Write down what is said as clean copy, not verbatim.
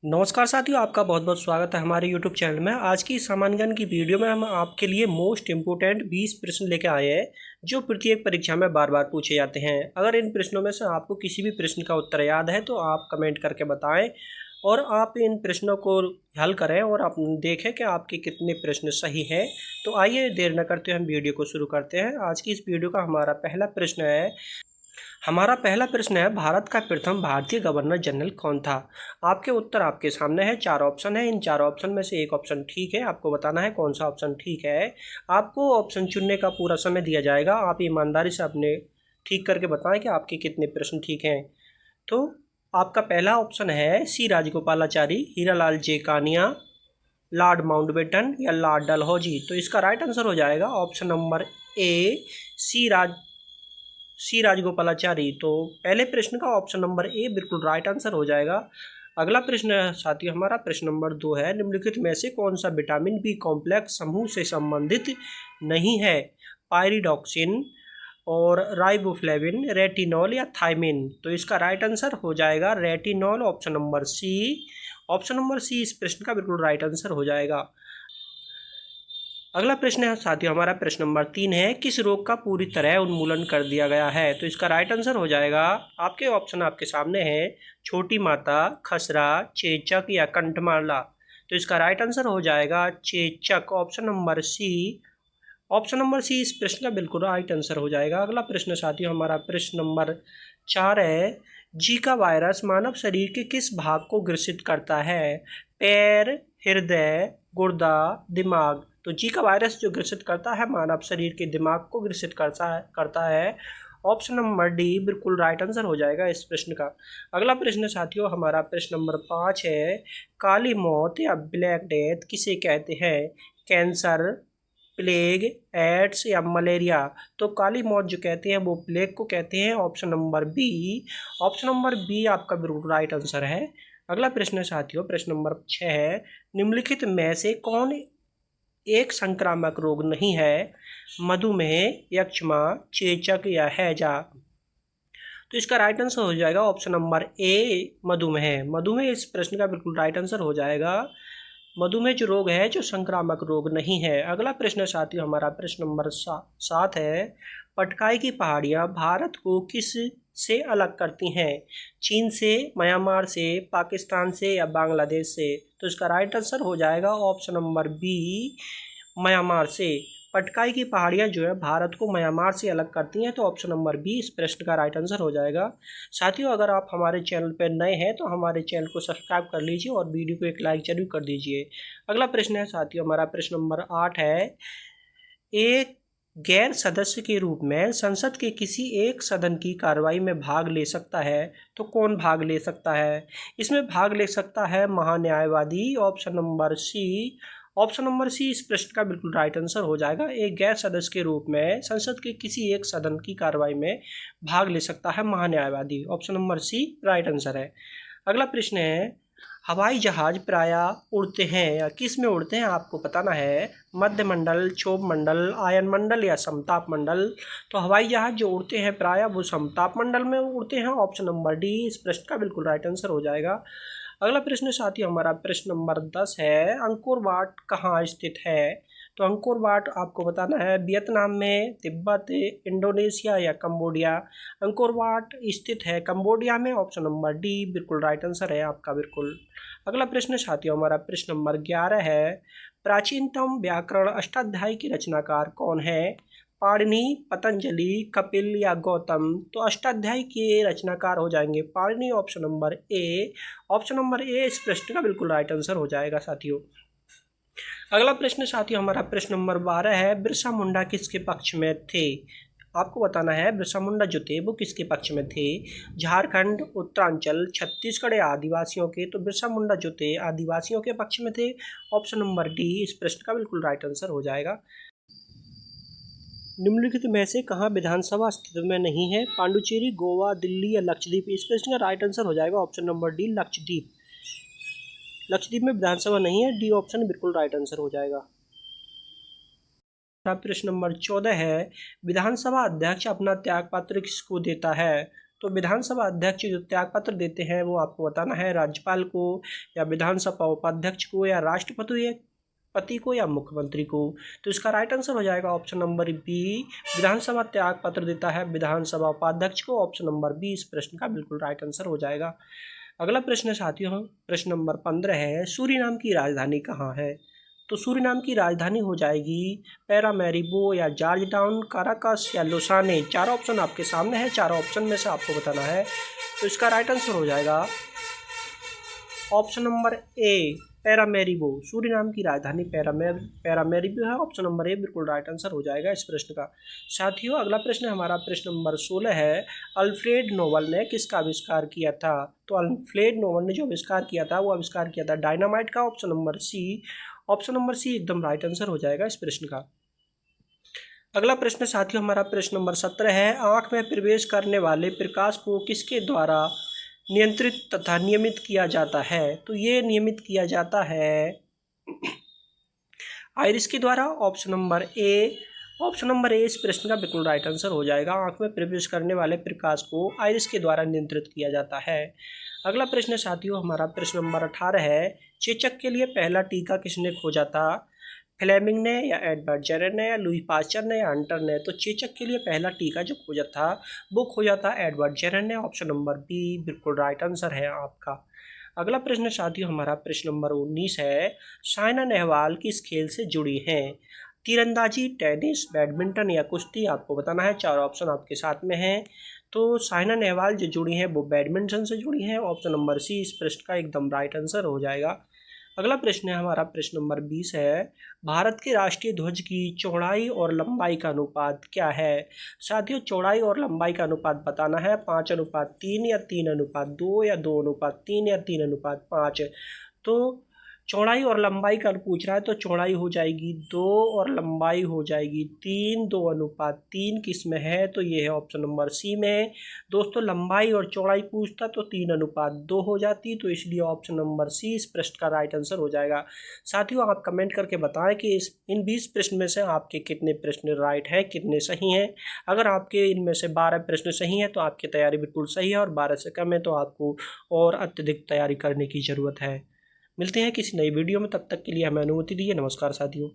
नमस्कार साथियों, आपका बहुत बहुत स्वागत है हमारे YouTube चैनल में। आज की सामान्य ज्ञान की वीडियो में हम आपके लिए मोस्ट इम्पोर्टेंट 20 प्रश्न लेकर आए हैं जो प्रत्येक परीक्षा में बार बार पूछे जाते हैं। अगर इन प्रश्नों में से आपको किसी भी प्रश्न का उत्तर याद है तो आप कमेंट करके बताएं और आप इन प्रश्नों को हल करें और आप देखें कि आपके कितने प्रश्न सही हैं। तो आइए देर न करते हम वीडियो को शुरू करते हैं। आज की इस वीडियो का हमारा पहला प्रश्न है, भारत का प्रथम भारतीय गवर्नर जनरल कौन था? आपके उत्तर आपके सामने है। 4 ऑप्शन है। इन 4 ऑप्शन में से एक ऑप्शन ठीक है। आपको बताना है कौन सा ऑप्शन ठीक है। आपको ऑप्शन चुनने का पूरा समय दिया जाएगा। आप ईमानदारी से अपने ठीक करके बताएं कि आपके कितने प्रश्न ठीक हैं। तो आपका पहला ऑप्शन है सी राजगोपालाचारी, हीरालाल जे कानिया, लॉर्ड माउंटबेटन या लॉर्ड डलहौजी। तो इसका राइट आंसर हो जाएगा ऑप्शन नंबर ए, सी राजगोपालाचारी। तो पहले प्रश्न का ऑप्शन नंबर ए बिल्कुल राइट आंसर हो जाएगा। अगला प्रश्न साथियों हमारा प्रश्न नंबर 2 है, निम्नलिखित में से कौन सा विटामिन बी कॉम्प्लेक्स समूह से संबंधित नहीं है? पायरिडॉक्सिन और राइबोफ्लेविन, रेटिनॉल या थायमिन। तो इसका राइट आंसर हो जाएगा retinol, option number C. Option number C इस प्रश्न का बिल्कुल राइट आंसर हो जाएगा। अगला प्रश्न है साथियों हमारा प्रश्न नंबर 3 है, किस रोग का पूरी तरह उन्मूलन कर दिया गया है? तो इसका राइट आंसर हो जाएगा, आपके ऑप्शन आपके सामने हैं, छोटी माता, खसरा, चेचक या कंठमाला। तो इसका राइट आंसर हो जाएगा चेचक, option number C. Option number C इस प्रश्न का बिल्कुल राइट आंसर हो जाएगा। अगला प्रश्न साथियों हमारा प्रश्न नंबर 4 है, जीका वायरस मानव शरीर के किस भाग को ग्रसित करता है? पैर, हृदय, गुर्दा, दिमाग। तो जीका वायरस जो ग्रसित करता है मानव शरीर के दिमाग को ग्रसित करता है। ऑप्शन नंबर डी बिल्कुल राइट आंसर हो जाएगा इस प्रश्न का। अगला प्रश्न साथियों हमारा प्रश्न नंबर 5 है, काली मौत या ब्लैक डेथ किसे कहते हैं? कैंसर, प्लेग, एड्स या मलेरिया। तो काली मौत जो कहते हैं वो प्लेग को कहते हैं, option number B. Option number B आपका बिल्कुल राइट आंसर है। अगला प्रश्न साथियों प्रश्न नंबर 6 है, निम्नलिखित में से कौन एक संक्रामक रोग नहीं है? मधुमेह, यक्ष्मा, चेचक या हैजा। तो इसका राइट आंसर हो जाएगा ऑप्शन नंबर ए, मधुमेह। मधुमेह इस प्रश्न का बिल्कुल राइट आंसर हो जाएगा। मधुमेह जो रोग है जो संक्रामक रोग नहीं है। अगला प्रश्न साथियों हमारा प्रश्न नंबर 7 है, पटकाई की पहाड़ियाँ भारत को किस से अलग करती हैं? चीन से, म्यांमार से, पाकिस्तान से या बांग्लादेश से। तो इसका राइट आंसर हो जाएगा ऑप्शन नंबर बी, म्यांमार से। पटकाई की पहाड़ियाँ जो है भारत को म्यांमार से अलग करती हैं। तो ऑप्शन नंबर बी इस प्रश्न का राइट आंसर हो जाएगा। साथियों अगर आप हमारे चैनल पर नए हैं तो हमारे चैनल को सब्सक्राइब कर लीजिए और वीडियो को एक लाइक जरूर कर दीजिए। अगला प्रश्न है साथियों हमारा प्रश्न नंबर 8 है, एक गैर सदस्य के रूप में संसद के किसी एक सदन की कार्रवाई में भाग ले सकता है? तो कौन भाग ले सकता है? इसमें भाग ले सकता है महान्यायवादी, option number C. Option number C इस प्रश्न का बिल्कुल राइट आंसर हो जाएगा। एक गैर सदस्य के रूप में संसद के किसी एक सदन की कार्रवाई में भाग ले सकता है महान्यायवादी, option number C right answer है। अगला प्रश्न है, हवाई जहाज प्रायः उड़ते हैं या किस में उड़ते हैं? आपको बताना है, मध्य मंडल, क्षोभ मंडल, आयन मंडल या समताप मंडल। तो हवाई जहाज जो उड़ते हैं प्रायः वो समताप मंडल में उड़ते हैं, ऑप्शन नंबर डी इस प्रश्न का बिल्कुल राइट आंसर हो जाएगा। अगला प्रश्न साथियों हमारा प्रश्न नंबर 10 है, अंकोर वाट कहाँ स्थित है? तो अंकोर वाट आपको बताना है, वियतनाम में, तिब्बत, इंडोनेशिया या कंबोडिया। अंकोर वाट स्थित है कंबोडिया में, ऑप्शन नंबर डी बिल्कुल राइट आंसर है आपका बिल्कुल। अगला प्रश्न साथियों हमारा प्रश्न नंबर 11 है, प्राचीनतम व्याकरण अष्टाध्यायी के रचनाकार कौन है? पाणिनि, पतंजलि, कपिल या गौतम। तो अष्टाध्यायी के रचनाकार हो जाएंगे Panini, option number A. Option number A इस प्रश्न का बिल्कुल राइट आंसर हो जाएगा साथियों। अगला प्रश्न साथियों हमारा प्रश्न नंबर 12 है, बिरसा मुंडा किसके पक्ष में थे? आपको बताना है बिरसा मुंडा जो थे वो किसके पक्ष में थे? झारखंड, उत्तरांचल, छत्तीसगढ़ या आदिवासियों के। तो बिरसा मुंडा जो थे आदिवासियों के पक्ष में थे, ऑप्शन नंबर डी इस प्रश्न का बिल्कुल राइट आंसर हो जाएगा। निम्नलिखित में से कहाँ विधानसभा अस्तित्व में नहीं है? पांडुचेरी, गोवा, दिल्ली या लक्षद्वीप। इस प्रश्न का राइट आंसर हो जाएगा option number D, Lakshadweep. Lakshadweep में विधानसभा नहीं है, डी ऑप्शन बिल्कुल राइट आंसर हो जाएगा। प्रश्न नंबर 14 है, विधानसभा अध्यक्ष अपना त्यागपत्र किसको देता है? तो विधानसभा अध्यक्ष जो त्यागपत्र देते हैं वो आपको बताना है राज्यपाल को या विधानसभा उपाध्यक्ष को या राष्ट्रपति को या मुख्यमंत्री को। तो इसका राइट आंसर हो जाएगा ऑप्शन नंबर बी, विधानसभा त्यागपत्र देता है विधानसभा उपाध्यक्ष को। ऑप्शन नंबर बी इस प्रश्न का बिल्कुल राइट आंसर हो जाएगा। अगला प्रश्न साथियों, प्रश्न नंबर 15 है, सूरीनाम की राजधानी कहाँ है? तो सूरीनाम की राजधानी हो जाएगी पैरामैरिबो या जॉर्ज टाउन, काराकस या लोसाने। चारों ऑप्शन आपके सामने है, चारों ऑप्शन में से आपको बताना है। तो इसका राइट आंसर हो जाएगा ऑप्शन नंबर ए, पैरामैरिबो। सूरीनाम की राजधानी पैरामैरिबो है। ऑप्शन नंबर ए बिल्कुल राइट आंसर हो जाएगा इस प्रश्न का। साथियों अगला प्रश्न हमारा प्रश्न नंबर 16 है, अल्फ्रेड नोबल ने किसका आविष्कार किया था? तो अल्फ्रेड नोबल ने जो आविष्कार किया था वो आविष्कार किया था डायनामाइट का। Option number C, option number C एकदम राइट आंसर हो जाएगा इस प्रश्न का। अगला प्रश्न साथियों हमारा प्रश्न नंबर 17 है, आँख में प्रवेश करने वाले प्रकाश को किसके द्वारा नियंत्रित तथा नियमित किया जाता है? तो ये नियमित किया जाता है आइरिस के द्वारा। Option number A, option number A इस प्रश्न का बिल्कुल राइट आंसर हो जाएगा। आंख में प्रवेश करने वाले प्रकाश को आइरिस के द्वारा नियंत्रित किया जाता है। अगला प्रश्न साथियों हमारा प्रश्न नंबर 18 है, चेचक के लिए पहला टीका किसने खोजा था? फ्लेमिंग ने या एडवर्ड जेनर ने या लुई पास्चर ने या हंटर ने? तो चेचक के लिए पहला टीका जो खोजा था वो खोजा था एडवर्ड जेनर ने। ऑप्शन नंबर बी बिल्कुल राइट आंसर है आपका। अगला प्रश्न साथियों हमारा प्रश्न नंबर 19 है, साइना नेहवाल किस खेल से जुड़ी हैं? तीरंदाजी, टेनिस, बैडमिंटन या कुश्ती? आपको बताना है, चार ऑप्शन आपके साथ में हैं। तो साइना नेहवाल जो जुड़ी हैं वो बैडमिंटन से जुड़ी हैं। ऑप्शन नंबर सी इस प्रश्न का एकदम राइट आंसर हो जाएगा। अगला प्रश्न है हमारा प्रश्न नंबर 20 है, भारत के राष्ट्रीय ध्वज की चौड़ाई और लंबाई का अनुपात क्या है? साथियों चौड़ाई और लंबाई का अनुपात बताना है, 5:3 या 3:2 या 2:3 या 3:5। तो चौड़ाई और लंबाई का पूछ रहा है तो चौड़ाई हो जाएगी 2 और लंबाई हो जाएगी 3, 2:3 किस में है? तो ये है ऑप्शन नंबर सी में। दोस्तों लंबाई और चौड़ाई पूछता तो 3:2 हो जाती, तो इसलिए ऑप्शन नंबर सी इस प्रश्न का राइट आंसर हो जाएगा। साथियों आप कमेंट करके बताएं कि इन 20 प्रश्न में से आपके कितने प्रश्न राइट हैं, कितने सही हैं। अगर आपके इनमें से 12 प्रश्न सही हैं तो आपकी तैयारी बिल्कुल सही है, और 12 से कम है तो आपको और अत्यधिक तैयारी करने की ज़रूरत है। मिलते हैं किसी नई वीडियो में, तब तक के लिए हमें अनुमति दीजिए। नमस्कार साथियों।